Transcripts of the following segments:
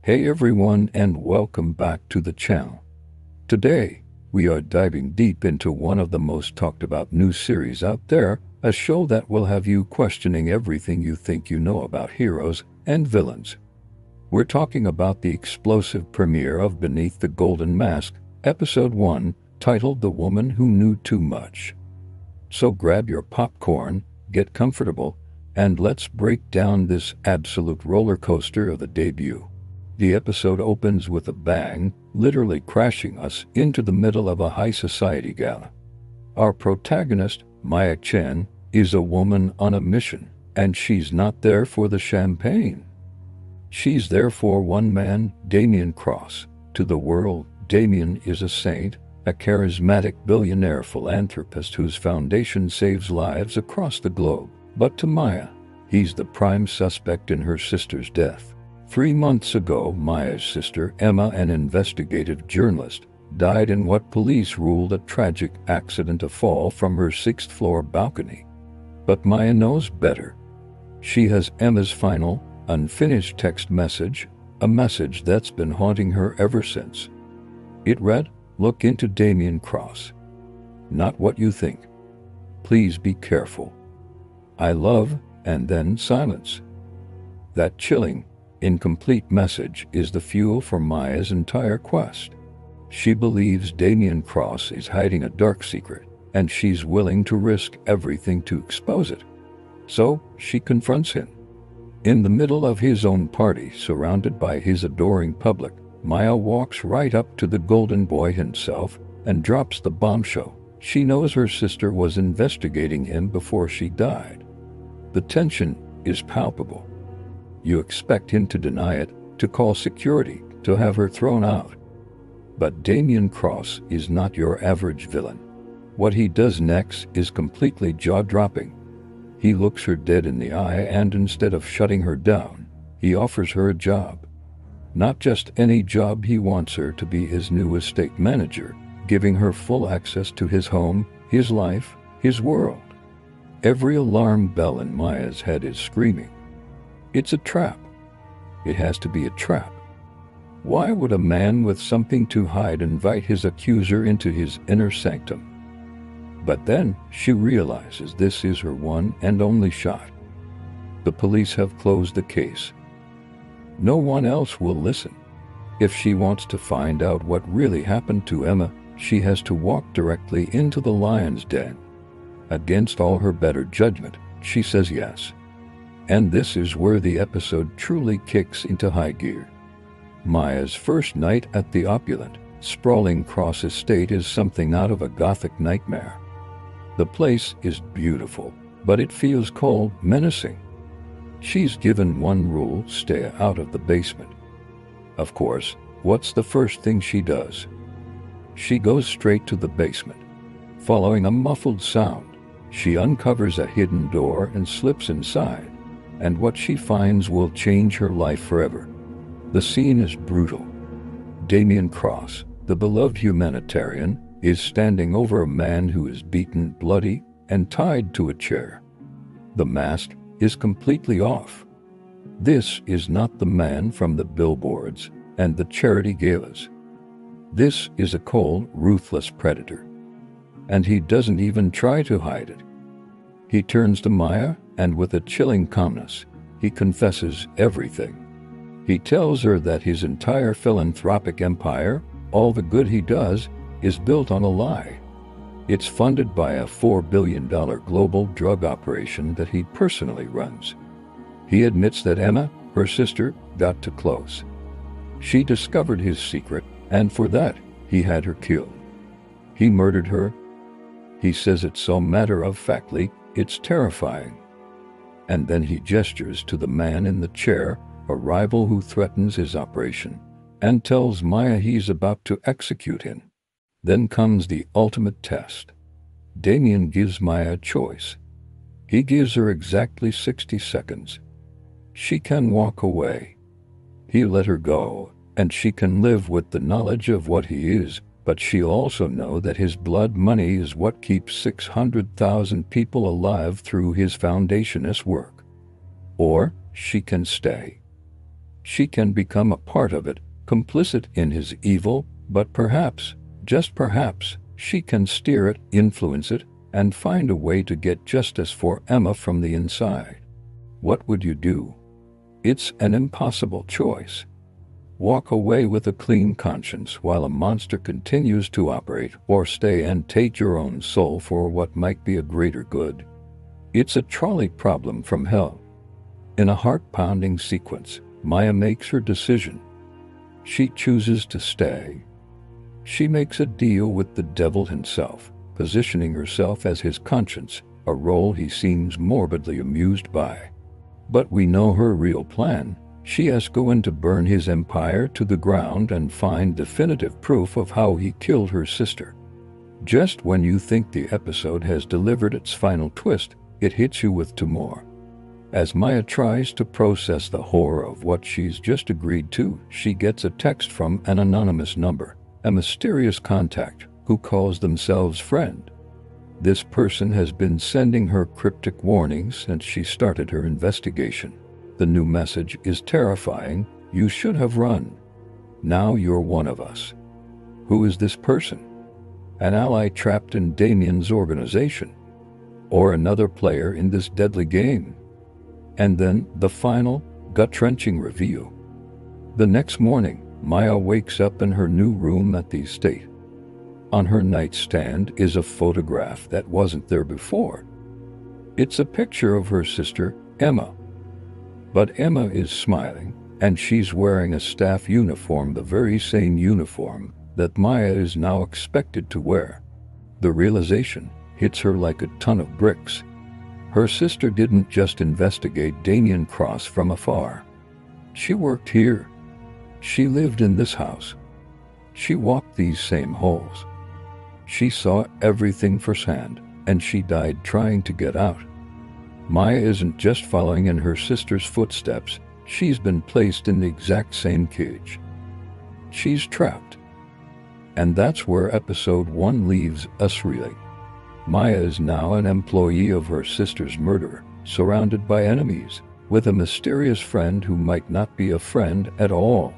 Hey everyone, and welcome back to the channel. Today, we are diving deep into one of the most talked about new series out there, a show that will have you questioning everything you think you know about heroes and villains. We're talking about the explosive premiere of Beneath the Golden Mask, Episode 1, titled The Woman Who Knew Too Much. So grab your popcorn, get comfortable, and let's break down this absolute roller coaster of a debut. The episode opens with a bang, literally crashing us into the middle of a high society gala. Our protagonist, Maya Chen, is a woman on a mission, and she's not there for the champagne. She's there for one man, Damien Cross. To the world, Damien is a saint, a charismatic billionaire philanthropist whose foundation saves lives across the globe. But to Maya, he's the prime suspect in her sister's death. 3 months ago, Maya's sister, Emma, an investigative journalist, died in what police ruled a tragic accident, a fall from her 6th-floor balcony. But Maya knows better. She has Emma's final, unfinished text message, a message that's been haunting her ever since. It read, "Look into Damien Cross. Not what you think. Please be careful. I love," and then silence. That chilling, incomplete message is the fuel for Maya's entire quest. She believes Damien Cross is hiding a dark secret, and she's willing to risk everything to expose it. So, she confronts him. In the middle of his own party, surrounded by his adoring public, Maya walks right up to the golden boy himself and drops the bombshell. She knows her sister was investigating him before she died. The tension is palpable. You expect him to deny it, to call security, to have her thrown out. But Damien Cross is not your average villain. What he does next is completely jaw-dropping. He looks her dead in the eye, and instead of shutting her down, he offers her a job. Not just any job, he wants her to be his new estate manager, giving her full access to his home, his life, his world. Every alarm bell in Maya's head is screaming. It's a trap. It has to be a trap. Why would a man with something to hide invite his accuser into his inner sanctum? But then she realizes this is her one and only shot. The police have closed the case. No one else will listen. If she wants to find out what really happened to Emma, she has to walk directly into the lion's den. Against all her better judgment, she says yes. And this is where the episode truly kicks into high gear. Maya's first night at the opulent, sprawling Cross estate is something out of a Gothic nightmare. The place is beautiful, but it feels cold, menacing. She's given one rule: stay out of the basement. Of course, what's the first thing she does? She goes straight to the basement. Following a muffled sound, she uncovers a hidden door and slips inside. And what she finds will change her life forever. The scene is brutal. Damien Cross, the beloved humanitarian, is standing over a man who is beaten, bloody, and tied to a chair. The mask is completely off. This is not the man from the billboards and the charity galas. This is a cold, ruthless predator. And he doesn't even try to hide it. He turns to Maya, and with a chilling calmness, he confesses everything. He tells her that his entire philanthropic empire, all the good he does, is built on a lie. It's funded by a $4 billion global drug operation that he personally runs. He admits that Emma, her sister, got too close. She discovered his secret, and for that, he had her killed. He murdered her. He says it so matter-of-factly, it's terrifying. And then he gestures to the man in the chair, a rival who threatens his operation, and tells Maya he's about to execute him. Then comes the ultimate test. Damien gives Maya a choice. He gives her exactly 60 seconds. She can walk away. He let her go, and she can live with the knowledge of what he is, but she'll also know that his blood money is what keeps 600,000 people alive through his foundationist work. Or she can stay. She can become a part of it, complicit in his evil, but perhaps, just perhaps, she can steer it, influence it, and find a way to get justice for Emma from the inside. What would you do? It's an impossible choice. Walk away with a clean conscience while a monster continues to operate, or stay and take your own soul for what might be a greater good. It's a trolley problem from hell. In a heart-pounding sequence, Maya makes her decision. She chooses to stay. She makes a deal with the devil himself, positioning herself as his conscience, a role he seems morbidly amused by. But we know her real plan. She is going to burn his empire to the ground and find definitive proof of how he killed her sister. Just when you think the episode has delivered its final twist, it hits you with two more. As Maya tries to process the horror of what she's just agreed to, she gets a text from an anonymous number, a mysterious contact who calls themselves friend. This person has been sending her cryptic warnings since she started her investigation. The new message is terrifying. You should have run. Now you're one of us. Who is this person? An ally trapped in Damien's organization? Or another player in this deadly game? And then the final, gut-wrenching reveal. The next morning, Maya wakes up in her new room at the estate. On her nightstand is a photograph that wasn't there before. It's a picture of her sister, Emma. But Emma is smiling, and she's wearing a staff uniform, the very same uniform that Maya is now expected to wear. The realization hits her like a ton of bricks. Her sister didn't just investigate Damien Cross from afar. She worked here. She lived in this house. She walked these same halls. She saw everything firsthand, and she died trying to get out. Maya isn't just following in her sister's footsteps, she's been placed in the exact same cage. She's trapped. And that's where episode 1 leaves us reeling. Maya is now an employee of her sister's murderer, surrounded by enemies, with a mysterious friend who might not be a friend at all.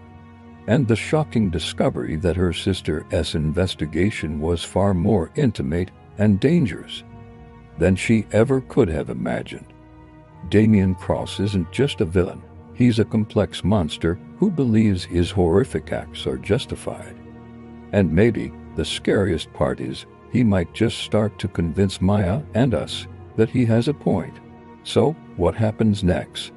And the shocking discovery that her sister's investigation was far more intimate and dangerous than she ever could have imagined. Damien Cross isn't just a villain, he's a complex monster who believes his horrific acts are justified. And maybe the scariest part is, he might just start to convince Maya and us that he has a point. So, what happens next?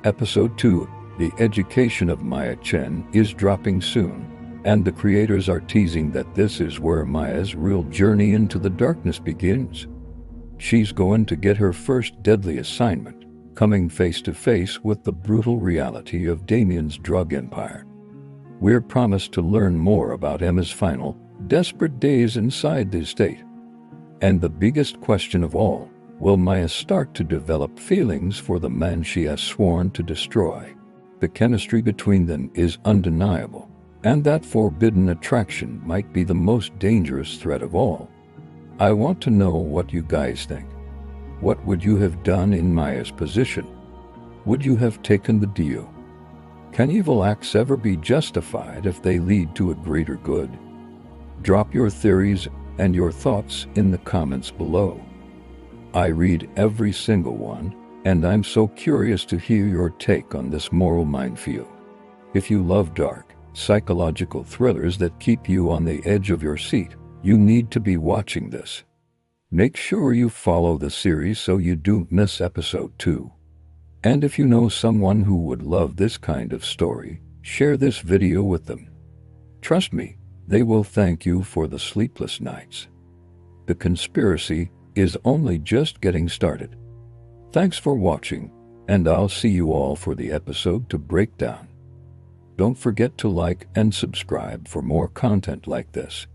Episode 2, The Education of Maya Chen, is dropping soon, and the creators are teasing that this is where Maya's real journey into the darkness begins. She's going to get her first deadly assignment, coming face to face with the brutal reality of Damien's drug empire. We're promised to learn more about Emma's final, desperate days inside the estate. And the biggest question of all, will Maya start to develop feelings for the man she has sworn to destroy? The chemistry between them is undeniable, and that forbidden attraction might be the most dangerous threat of all. I want to know what you guys think. What would you have done in Maya's position? Would you have taken the deal? Can evil acts ever be justified if they lead to a greater good? Drop your theories and your thoughts in the comments below. I read every single one, and I'm so curious to hear your take on this moral minefield. If you love dark, psychological thrillers that keep you on the edge of your seat, you need to be watching this. Make sure you follow the series so you don't miss episode 2. And if you know someone who would love this kind of story, share this video with them. Trust me, they will thank you for the sleepless nights. The conspiracy is only just getting started. Thanks for watching, and I'll see you all for the episode to break down. Don't forget to like and subscribe for more content like this.